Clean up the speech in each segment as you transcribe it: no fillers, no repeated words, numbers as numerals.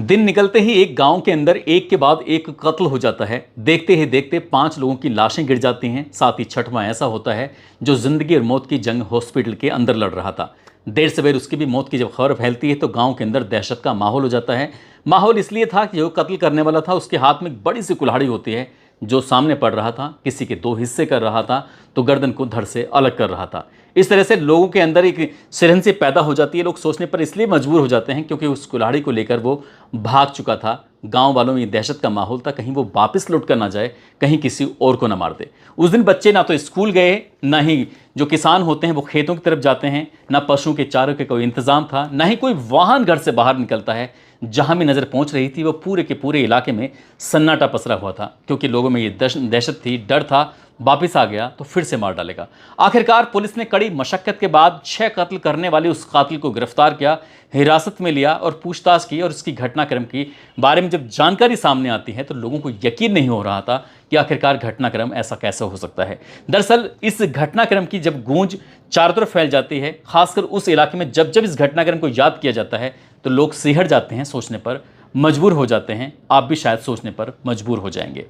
दिन निकलते ही एक गांव के अंदर एक के बाद एक कत्ल हो जाता है। देखते ही देखते 5 लोगों की लाशें गिर जाती हैं। साथ ही छठवां ऐसा होता है जो जिंदगी और मौत की जंग हॉस्पिटल के अंदर लड़ रहा था। देर सवेर उसकी भी मौत की जब खबर फैलती है तो गांव के अंदर दहशत का माहौल हो जाता है। माहौल इसलिए था कि जो कत्ल करने वाला था उसके हाथ में एक बड़ी सी कुल्हाड़ी होती है। जो सामने पड़ रहा था किसी के 2 हिस्से कर रहा था तो गर्दन को धड़ से अलग कर रहा था। इस तरह से लोगों के अंदर एक सिरहन से पैदा हो जाती है। लोग सोचने पर इसलिए मजबूर हो जाते हैं क्योंकि उस कुल्हाड़ी को लेकर वो भाग चुका था। गांव वालों में ये दहशत का माहौल था, कहीं वो वापस लौट कर ना जाए, कहीं किसी और को ना मार दे। उस दिन बच्चे ना तो स्कूल गए, ना ही जो किसान होते हैं वो खेतों की तरफ जाते हैं, ना पशुओं के चारों के कोई इंतजाम था, ना ही कोई वाहन घर से बाहर निकलता है। जहां भी नजर पहुंच रही थी वो पूरे के पूरे इलाके में सन्नाटा पसरा हुआ था क्योंकि लोगों में ये दहशत थी, डर था वापिस आ गया तो फिर से मार डालेगा। आखिरकार पुलिस ने कड़ी मशक्कत के बाद 6 कत्ल करने वाले उस कातिल को गिरफ्तार किया, हिरासत में लिया और पूछताछ की। और इसकी घटनाक्रम के बारे में जब जानकारी सामने आती है तो लोगों को यकीन नहीं हो रहा था कि आखिरकार घटनाक्रम ऐसा कैसे हो सकता है। दरअसल इस घटनाक्रम की जब गूंज चारों तरफ फैल जाती है, खासकर उस इलाके में जब जब इस घटनाक्रम को याद किया जाता है तो लोग सिहर जाते हैं, सोचने पर मजबूर हो जाते हैं। आप भी शायद सोचने पर मजबूर हो जाएंगे।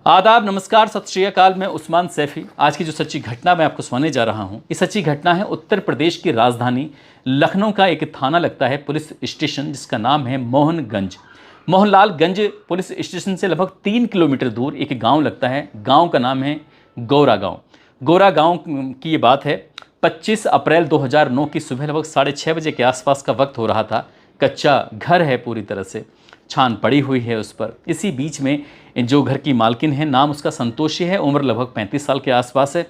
आदाब, नमस्कार, सत श्री अकाल। मैं उस्मान सैफी। आज की जो सच्ची घटना मैं आपको सुनाने जा रहा हूं, ये सच्ची घटना है उत्तर प्रदेश की राजधानी लखनऊ का एक थाना लगता है पुलिस स्टेशन, जिसका नाम है मोहनगंज। मोहनलालगंज पुलिस स्टेशन से लगभग 3 किलोमीटर दूर एक गांव लगता है। गांव का नाम है गौरा गांव। गौरा गांव की ये बात है, 25 अप्रैल 2009 की सुबह लगभग 6:30 बजे के आसपास का वक्त हो रहा था। कच्चा घर है, पूरी तरह से छान पड़ी हुई है उस पर। इसी बीच में जो घर की मालकिन है, नाम उसका संतोषी है, उम्र लगभग 35 साल के आसपास है।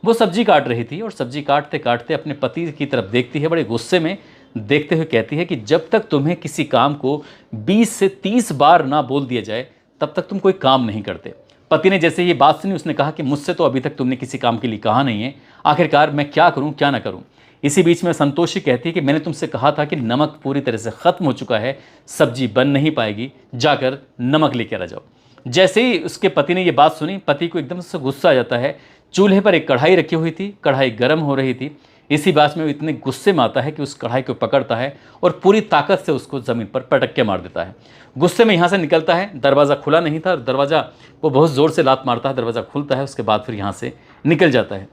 वो सब्जी काट रही थी और सब्जी काटते काटते अपने पति की तरफ देखती है, बड़े गुस्से में देखते हुए कहती है कि जब तक तुम्हें किसी काम को 20 से 30 बार ना बोल दिया जाए तब तक तुम कोई काम नहीं करते। पति ने जैसे ये बात सुनी उसने कहा कि मुझसे तो अभी तक तुमने किसी काम के लिए कहा नहीं है, आखिरकार मैं क्या करूं क्या ना करूं। इसी बीच में संतोषी कहती है कि मैंने तुमसे कहा था कि नमक पूरी तरह से ख़त्म हो चुका है, सब्जी बन नहीं पाएगी, जाकर नमक लेकर आ जाओ। जैसे ही उसके पति ने ये बात सुनी, पति को एकदम से गुस्सा आ जाता है। चूल्हे पर एक कढ़ाई रखी हुई थी, कढ़ाई गर्म हो रही थी। इसी बात में वो इतने गुस्से में आता है कि उस कढ़ाई को पकड़ता है और पूरी ताकत से उसको ज़मीन पर पटक के मार देता है। गुस्से में यहाँ से निकलता है। दरवाज़ा खुला नहीं था, दरवाज़ा वो बहुत ज़ोर से लात मारता है, दरवाज़ा खुलता है। उसके बाद फिर यहाँ से निकल जाता है।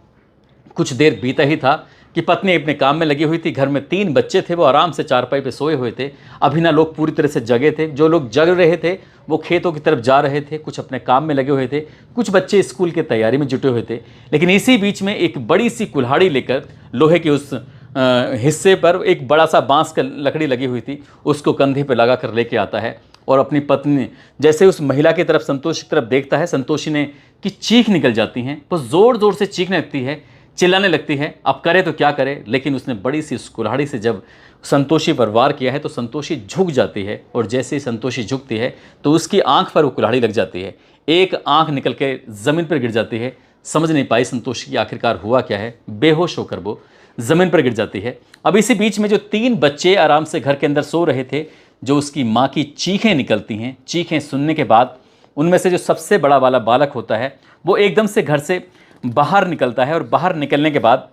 कुछ देर बीता ही था कि पत्नी अपने काम में लगी हुई थी। घर में 3 बच्चे थे, वो आराम से चारपाई पे सोए हुए थे। अभी ना लोग पूरी तरह से जगे थे। जो लोग जग रहे थे वो खेतों की तरफ जा रहे थे, कुछ अपने काम में लगे हुए थे, कुछ बच्चे स्कूल की तैयारी में जुटे हुए थे। लेकिन इसी बीच में एक बड़ी सी कुल्हाड़ी लेकर, लोहे के उस हिस्से पर एक बड़ा सा बांस का लकड़ी लगी हुई थी, उसको कंधे पर लगा कर लेके आता है। और अपनी पत्नी जैसे उस महिला की तरफ, संतोषी की तरफ देखता है, संतोषी ने की चीख निकल जाती है। वो ज़ोर ज़ोर से चीखने लगती है, चिल्लाने लगती है। अब करे तो क्या करे, लेकिन उसने बड़ी सी उस कुल्हाड़ी से जब संतोषी पर वार किया है तो संतोषी झुक जाती है। और जैसे ही संतोषी झुकती है तो उसकी आंख पर वो कुल्हाड़ी लग जाती है। एक आंख निकल के ज़मीन पर गिर जाती है। समझ नहीं पाई संतोषी की आखिरकार हुआ क्या है, बेहोश होकर वो ज़मीन पर गिर जाती है। अब इसी बीच में जो 3 बच्चे आराम से घर के अंदर सो रहे थे, जो उसकी माँ की चीखें निकलती हैं, चीखें सुनने के बाद उनमें से जो सबसे बड़ा वाला बालक होता है वो एकदम से घर से बाहर निकलता है। और बाहर निकलने के बाद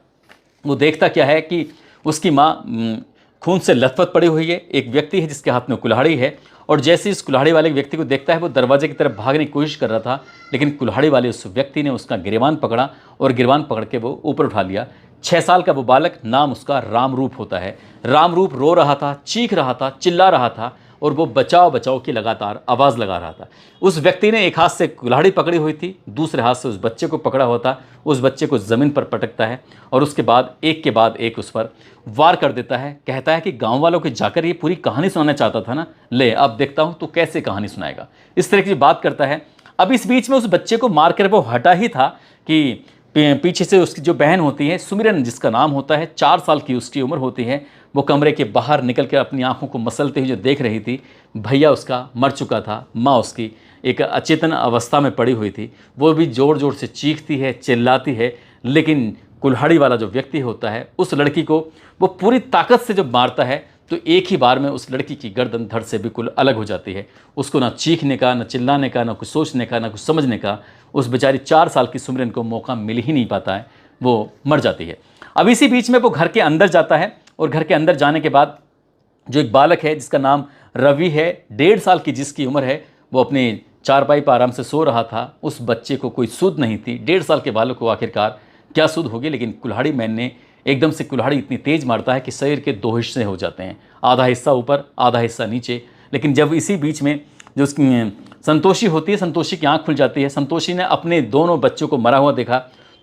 वो देखता क्या है कि उसकी माँ खून से लथपथ पड़ी हुई है। एक व्यक्ति है जिसके हाथ में कुल्हाड़ी है, और जैसे इस कुल्हाड़ी वाले व्यक्ति को देखता है वो दरवाजे की तरफ भागने की कोशिश कर रहा था, लेकिन कुल्हाड़ी वाले उस व्यक्ति ने उसका गिरबान पकड़ा और गिरबान पकड़ के वो ऊपर उठा लिया। 6 साल का वो बालक, नाम उसका रामरूप होता है। रामरूप रो रहा था, चीख रहा था, चिल्ला रहा था और वो बचाओ बचाओ की लगातार आवाज़ लगा रहा था। उस व्यक्ति ने एक हाथ से कुल्हाड़ी पकड़ी हुई थी, दूसरे हाथ से उस बच्चे को पकड़ा हुआ था। उस बच्चे को ज़मीन पर पटकता है और उसके बाद एक के बाद एक उस पर वार कर देता है। कहता है कि गांव वालों को जाकर ये पूरी कहानी सुनाना चाहता था ना, ले अब देखता हूँ तो कैसे कहानी सुनाएगा। इस तरह की बात करता है। अब इस बीच में उस बच्चे को मारकर वो हटा ही था कि पीछे से उसकी जो बहन होती है, सुमिरन जिसका नाम होता है, 4 साल की उसकी उम्र होती है, वो कमरे के बाहर निकल कर अपनी आंखों को मसलते हुए जो देख रही थी, भैया उसका मर चुका था, माँ उसकी एक अचेतन अवस्था में पड़ी हुई थी। वो भी ज़ोर ज़ोर से चीखती है, चिल्लाती है, लेकिन कुल्हाड़ी वाला जो व्यक्ति होता है उस लड़की को वो पूरी ताकत से जब मारता है तो एक ही बार में उस लड़की की गर्दन धड़ से बिल्कुल अलग हो जाती है। उसको ना चीखने का, ना चिल्लाने का, ना कुछ सोचने का, ना कुछ समझने का उस बेचारी 4 साल की सुमिरन को मौका मिल ही नहीं पाता है, वो मर जाती है। अब इसी बीच में वो घर के अंदर जाता है और घर के अंदर जाने के बाद जो एक बालक है जिसका नाम रवि है 1.5 साल की, जिसकी उम्र है, वो अपने चारपाई पर आराम से सो रहा था। उस बच्चे को कोई सुध नहीं थी। 1.5 साल के बालक को आखिरकार क्या सुध होगी। लेकिन कुल्हाड़ी मैन ने एकदम से कुल्हाड़ी इतनी तेज मारता है कि शरीर के 2 हिस्से हो जाते हैं, आधा हिस्सा ऊपर आधा हिस्सा नीचे। लेकिन जब इसी बीच में जो उसकी संतोषी होती है, संतोषी की आंख खुल जाती है। संतोषी ने अपने दोनों बच्चों को मरा हुआ देखा।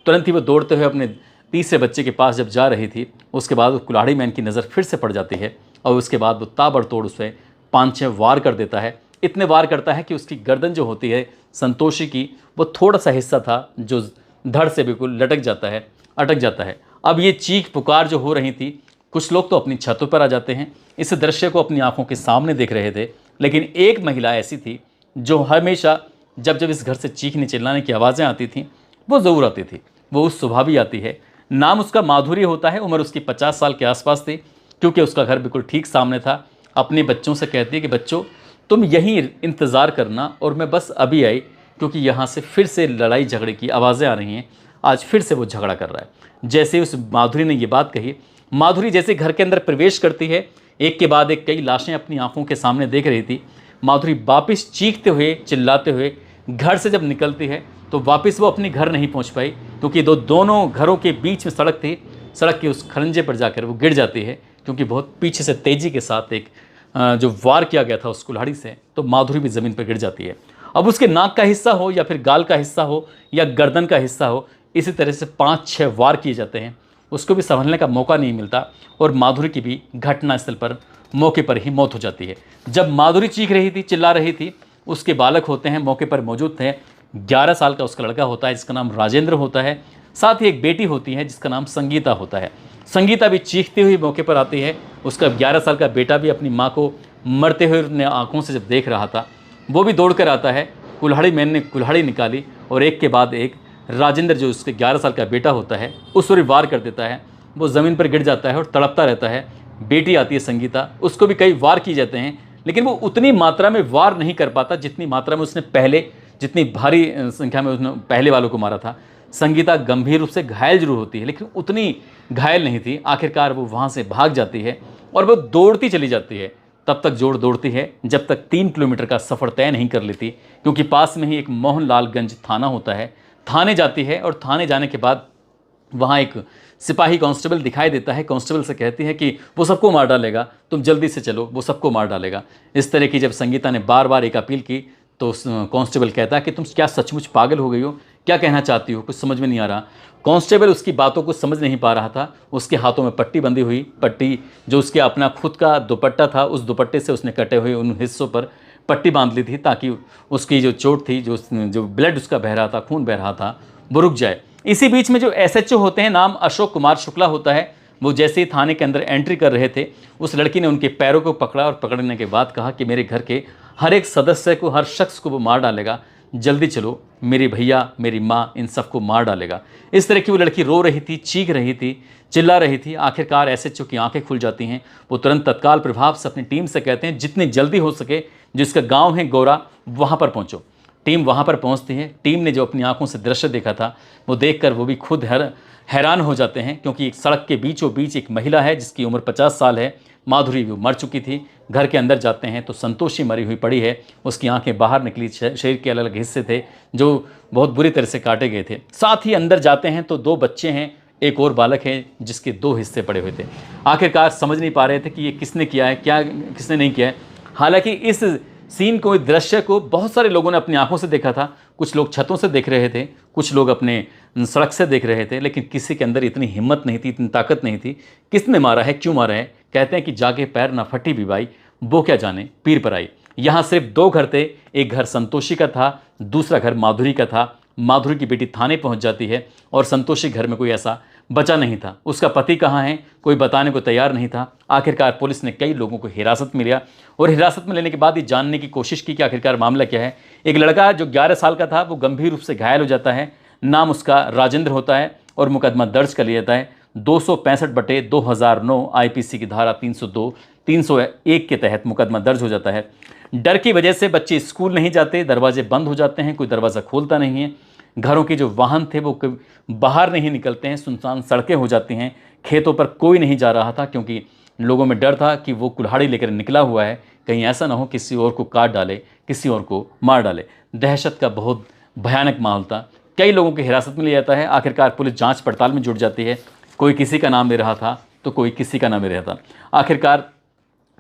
तुरंत ही वो दौड़ते हुए अपने तीसरे बच्चे के पास जब जा रही थी, उसके बाद वो कुल्हाड़ी मैन की नज़र फिर से पड़ जाती है और उसके बाद वो ताबड़तोड़ उस पर 5-6 वार कर देता है। इतने वार करता है कि उसकी गर्दन जो होती है संतोषी की, वो थोड़ा सा हिस्सा था जो धड़ से बिल्कुल लटक जाता है, अटक जाता है। अब ये चीख पुकार जो हो रही थी, कुछ लोग तो अपनी छतों पर आ जाते हैं, इस दृश्य को अपनी आंखों के सामने देख रहे थे। लेकिन एक महिला ऐसी थी जो हमेशा जब जब इस घर से चीखने चिल्लाने की आवाज़ें आती थीं, वो ज़रूर आती थी। वो उस सुबह भी आती है। नाम उसका माधुरी होता है। उम्र उसकी 50 साल के आसपास थी, क्योंकि उसका घर बिल्कुल ठीक सामने था। अपने बच्चों से कहती है कि बच्चों, तुम यहीं इंतज़ार करना और मैं बस अभी आई, क्योंकि यहाँ से फिर से लड़ाई झगड़े की आवाज़ें आ रही हैं। आज फिर से वो झगड़ा कर रहा है। जैसे उस माधुरी ने ये बात कही, माधुरी जैसे घर के अंदर प्रवेश करती है, एक के बाद एक कई लाशें अपनी आंखों के सामने देख रही थी। माधुरी वापस चीखते हुए चिल्लाते हुए घर से जब निकलती है, तो वापस वो अपने घर नहीं पहुंच पाई, क्योंकि दोनों घरों के बीच में सड़क थी। सड़क के उस खरंजे पर जाकर वो गिर जाती है, क्योंकि बहुत पीछे से तेज़ी के साथ एक जो वार किया गया था उस कुल्हाड़ी से, तो माधुरी भी ज़मीन पर गिर जाती है। अब उसके नाक का हिस्सा हो या फिर गाल का हिस्सा हो या गर्दन का हिस्सा हो, इसी तरह से 5-6 वार किए जाते हैं। उसको भी संभलने का मौका नहीं मिलता और माधुरी की भी घटनास्थल पर मौके पर ही मौत हो जाती है। जब माधुरी चीख रही थी, चिल्ला रही थी, उसके बालक होते हैं मौके पर मौजूद थे। 11 साल का उसका लड़का होता है जिसका नाम राजेंद्र होता है। साथ ही एक बेटी होती है जिसका नाम संगीता होता है। संगीता भी चीखती हुई मौके पर आती है। उसका 11 साल का बेटा भी अपनी माँ को मरते हुए अपने आंखों से जब देख रहा था, वो भी दौड़ कर आता है। कुल्हाड़ी मैन ने कुल्हाड़ी निकाली और एक के बाद एक राजेंद्र, जो उसके 11 साल का बेटा होता है, उस पर वार कर देता है। वो ज़मीन पर गिर जाता है और तड़पता रहता है। बेटी आती है संगीता, उसको भी कई वार किए जाते हैं, लेकिन वो उतनी मात्रा में वार नहीं कर पाता जितनी मात्रा में उसने पहले, जितनी भारी संख्या में उसने पहले वालों को मारा था। संगीता गंभीर रूप से घायल जरूर होती है, लेकिन उतनी घायल नहीं थी। आखिरकार वो वहाँ से भाग जाती है और वो दौड़ती चली जाती है। तब तक जोर दौड़ती है जब तक 3 किलोमीटर का सफ़र तय नहीं कर लेती, क्योंकि पास में ही एक मोहनलालगंज थाना होता है। थाने जाती है और थाने जाने के बाद वहाँ एक सिपाही कांस्टेबल दिखाई देता है। कांस्टेबल से कहती है कि वो सबको मार डालेगा, तुम जल्दी से चलो, वो सबको मार डालेगा। इस तरह की जब संगीता ने बार बार एक अपील की, तो कांस्टेबल कहता है कि तुम क्या सचमुच पागल हो गई हो, क्या कहना चाहती हो, कुछ समझ में नहीं आ रहा। कांस्टेबल उसकी बातों को समझ नहीं पा रहा था। उसके हाथों में पट्टी बंधी हुई, पट्टी जो उसके अपना खुद का दुपट्टा था, उस दुपट्टे से उसने कटे हुए उन हिस्सों पर पट्टी बांध ली थी, ताकि उसकी जो चोट थी, जो ब्लड उसका बह रहा था, खून बह रहा था, वो रुक जाए। इसी बीच में जो एसएचओ होते हैं, नाम अशोक कुमार शुक्ला होता है, वो जैसे ही थाने के अंदर एंट्री कर रहे थे, उस लड़की ने उनके पैरों को पकड़ा और पकड़ने के बाद कहा कि मेरे घर के हर एक सदस्य को, हर शख्स को वो मार डालेगा, जल्दी चलो, मेरे भैया, मेरी माँ, इन सबको मार डालेगा। इस तरह की वो लड़की रो रही थी, चीख रही थी, चिल्ला रही थी। आखिरकार एसएचओ की आंखें खुल जाती हैं। वो तुरंत तत्काल प्रभाव से अपनी टीम से कहते हैं जितनी जल्दी हो सके, जिसका गाँव है गौरा, वहाँ पर पहुँचो। टीम वहाँ पर पहुँचती है। टीम ने जो अपनी आंखों से दृश्य देखा था, वो देखकर वो भी खुद हैरान हो जाते हैं, क्योंकि एक सड़क के बीचों बीच एक महिला है जिसकी उम्र 50 साल है। माधुरी भी मर चुकी थी। घर के अंदर जाते हैं तो संतोषी मरी हुई पड़ी है। उसकी आंखें बाहर निकली, शरीर के अलग अलग हिस्से थे जो बहुत बुरी तरह से काटे गए थे। साथ ही अंदर जाते हैं तो 2 बच्चे हैं, एक और बालक है जिसके 2 हिस्से पड़े हुए थे। आखिरकार समझ नहीं पा रहे थे कि ये किसने किया है, क्या किसने नहीं किया है। हालांकि इस सीन को, इस दृश्य को बहुत सारे लोगों ने अपनी आंखों से देखा था। कुछ लोग छतों से देख रहे थे, कुछ लोग अपने सड़क से देख रहे थे, लेकिन किसी के अंदर इतनी हिम्मत नहीं थी, इतनी ताकत नहीं थी। किसने मारा है, क्यों मारा है? कहते हैं कि जाके पैर ना फटी भी बाई, वो क्या जाने पीर पर आई। यहाँ सिर्फ 2 घर थे। एक घर संतोषी का था, दूसरा घर माधुरी का था। माधुरी की बेटी थाने पहुँच जाती है और संतोषी घर में कोई ऐसा बचा नहीं था। उसका पति कहाँ है, कोई बताने को तैयार नहीं था। आखिरकार पुलिस ने कई लोगों को हिरासत में लिया और हिरासत में लेने के बाद ये जानने की कोशिश की कि आखिरकार मामला क्या है। एक लड़का जो 11 साल का था, वो गंभीर रूप से घायल हो जाता है। नाम उसका राजेंद्र होता है और मुकदमा दर्ज कर लिया जाता है 265/2009 आईपीसी की धारा 302, 301 के तहत मुकदमा दर्ज हो जाता है। डर की वजह से बच्चे स्कूल नहीं जाते, दरवाजे बंद हो जाते हैं, कोई दरवाज़ा खोलता नहीं है। घरों के जो वाहन थे वो बाहर नहीं निकलते हैं, सुनसान सड़कें हो जाती हैं। खेतों पर कोई नहीं जा रहा था, क्योंकि लोगों में डर था कि वो कुल्हाड़ी लेकर निकला हुआ है, कहीं ऐसा ना हो किसी और को काट डाले, किसी और को मार डाले। दहशत का बहुत भयानक माहौल था। कई लोगों की हिरासत में लिया जाता है। आखिरकार पुलिस जांच पड़ताल में जुट जाती है। कोई किसी का नाम ले रहा था तो कोई किसी का नाम ले रहा था। आखिरकार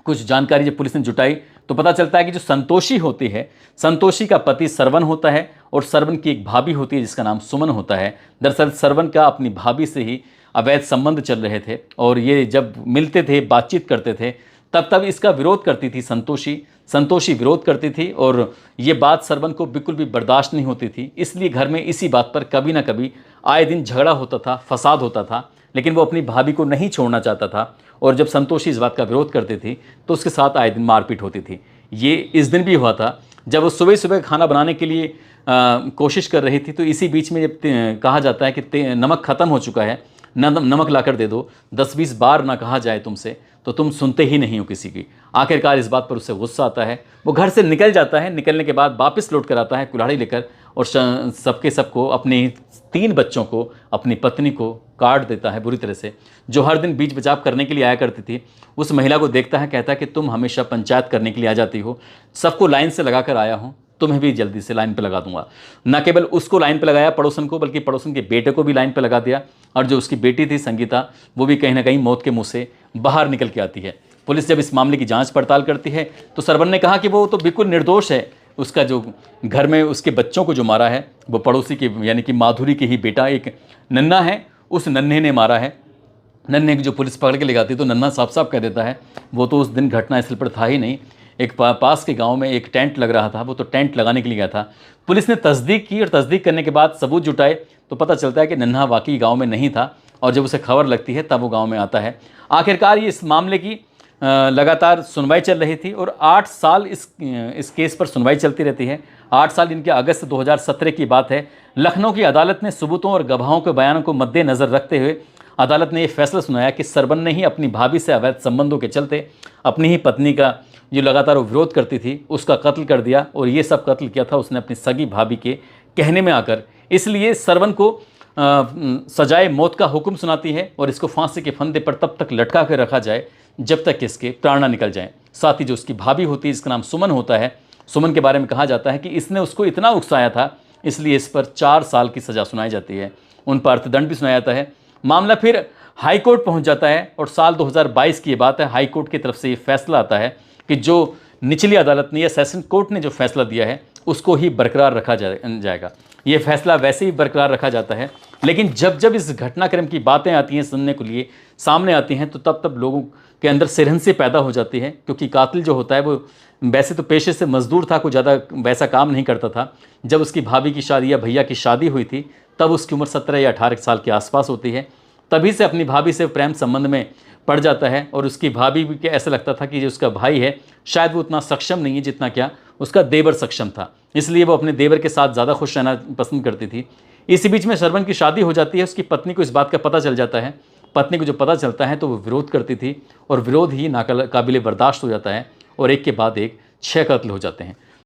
कुछ जानकारी जब पुलिस ने जुटाई तो पता चलता है कि जो संतोषी होती है, संतोषी का पति सरवन होता है और सरवन की एक भाभी होती है जिसका नाम सुमन होता है। दरअसल सरवन का अपनी भाभी से ही अवैध संबंध चल रहे थे और ये जब मिलते थे, बातचीत करते थे, तब इसका विरोध करती थी संतोषी विरोध करती थी और ये बात सरवन को बिल्कुल भी बर्दाश्त नहीं होती थी। इसलिए घर में इसी बात पर कभी ना कभी आए दिन झगड़ा होता था, फसाद होता था, लेकिन वो अपनी भाभी को नहीं छोड़ना चाहता था और जब संतोषी इस बात का विरोध करती थी तो उसके साथ आए दिन मारपीट होती थी। ये इस दिन भी हुआ था जब वो सुबह सुबह खाना बनाने के लिए कोशिश कर रही थी, तो इसी बीच में जब कहा जाता है कि नमक ख़त्म हो चुका है, नमक ला कर दे दो, 10-20 बार ना कहा जाए तुमसे तो तुम सुनते ही नहीं हो किसी की। आखिरकार इस बात पर उससे गुस्सा आता है, वो घर से निकल जाता है। निकलने के बाद वापस लौट कर आता है कुल्हाड़ी लेकर और सबको अपने 3 बच्चों को, अपनी पत्नी को काट देता है बुरी तरह से। जो हर दिन बीच बचाव करने के लिए आया करती थी, उस महिला को देखता है, कहता है कि तुम हमेशा पंचायत करने के लिए आ जाती हो, सबको लाइन से लगा कर आया हूँ, तुम्हें भी जल्दी से लाइन पे लगा दूंगा। न केवल उसको लाइन पे लगाया पड़ोसन को, बल्कि पड़ोसन के बेटे को भी लाइन पे लगा दिया और जो उसकी बेटी थी संगीता, वो भी कहीं ना कहीं मौत के मुंह से बाहर निकल के आती है। पुलिस जब इस मामले की जांच पड़ताल करती है तो सरवन ने कहा कि वो तो बिल्कुल निर्दोष है। उसका जो घर में उसके बच्चों को जो मारा है वो पड़ोसी के यानी कि माधुरी के ही बेटा एक नन्हा है, उस नन्हे ने मारा है। नन्हे की जो पुलिस पकड़ के ले जाती तो नन्हा साफ साफ कह देता है वो तो उस दिन घटनास्थल पर था ही नहीं, एक पास के गांव में एक टेंट लग रहा था, वो तो टेंट लगाने के लिए गया था। पुलिस ने तस्दीक की और तस्दीक करने के बाद सबूत जुटाए तो पता चलता है कि नन्हा वाकई गांव में नहीं था और जब उसे खबर लगती है तब वो गांव में आता है। आखिरकार ये इस मामले की लगातार सुनवाई चल रही थी और 8 साल इस केस पर सुनवाई चलती रहती है। 8 साल इनके अगस्त 2017 की बात है। लखनऊ की अदालत ने सबूतों और गवाहों के बयानों को मद्देनजर रखते हुए अदालत ने यह फैसला सुनाया कि सरवन ने ही अपनी भाभी से अवैध संबंधों के चलते अपनी ही पत्नी का जो लगातार वो विरोध करती थी उसका कत्ल कर दिया और ये सब कत्ल किया था उसने अपनी सगी भाभी के कहने में आकर। इसलिए सरवन को सजाए मौत का हुक्म सुनाती है और इसको फांसी के फंदे पर तब तक लटका कर रखा जाए जब तक इसके प्राण ना निकल जाएं। साथ ही जो उसकी भाभी होती है जिसका नाम सुमन होता है, सुमन के बारे में कहा जाता है कि इसने उसको इतना उकसाया था इसलिए इस पर 4 साल की सज़ा सुनाई जाती है। उन पर अर्थदंड भी सुनाया जाता है। मामला फिर हाई कोर्ट पहुँच जाता है और साल 2022 की ये बात है, हाई कोर्ट की तरफ से ये फैसला आता है कि जो निचली अदालत ने या सेशन कोर्ट ने जो फैसला दिया है उसको ही बरकरार रखा जाएगा। ये फैसला वैसे ही बरकरार रखा जाता है, लेकिन जब जब इस घटनाक्रम की बातें आती हैं सुनने के लिए सामने आती हैं तो तब लोगों के अंदर सिरहंसी पैदा हो जाती है, क्योंकि कातिल जो होता है वो वैसे तो पेशे से मजदूर था, कोई ज़्यादा वैसा काम नहीं करता था। जब उसकी भाभी की शादी या भैया की शादी हुई थी तब उसकी उम्र 17 या 18 साल के आसपास होती है। तभी से अपनी भाभी से प्रेम संबंध में पड़ जाता है और उसकी भाभी भी के ऐसा लगता था कि जो उसका भाई है शायद वो उतना सक्षम नहीं है जितना क्या उसका देवर सक्षम था, इसलिए वो अपने देवर के साथ ज़्यादा खुश रहना पसंद करती थी। इसी बीच में सरवन की शादी हो जाती है। उसकी पत्नी को इस बात का पता चल जाता है। पत्नी को जो पता चलता है तो वो विरोध करती थी और विरोध ही नाकाबिले बर्दाश्त हो जाता है और एक के बाद एक 6 कत्ल हो जाते हैं।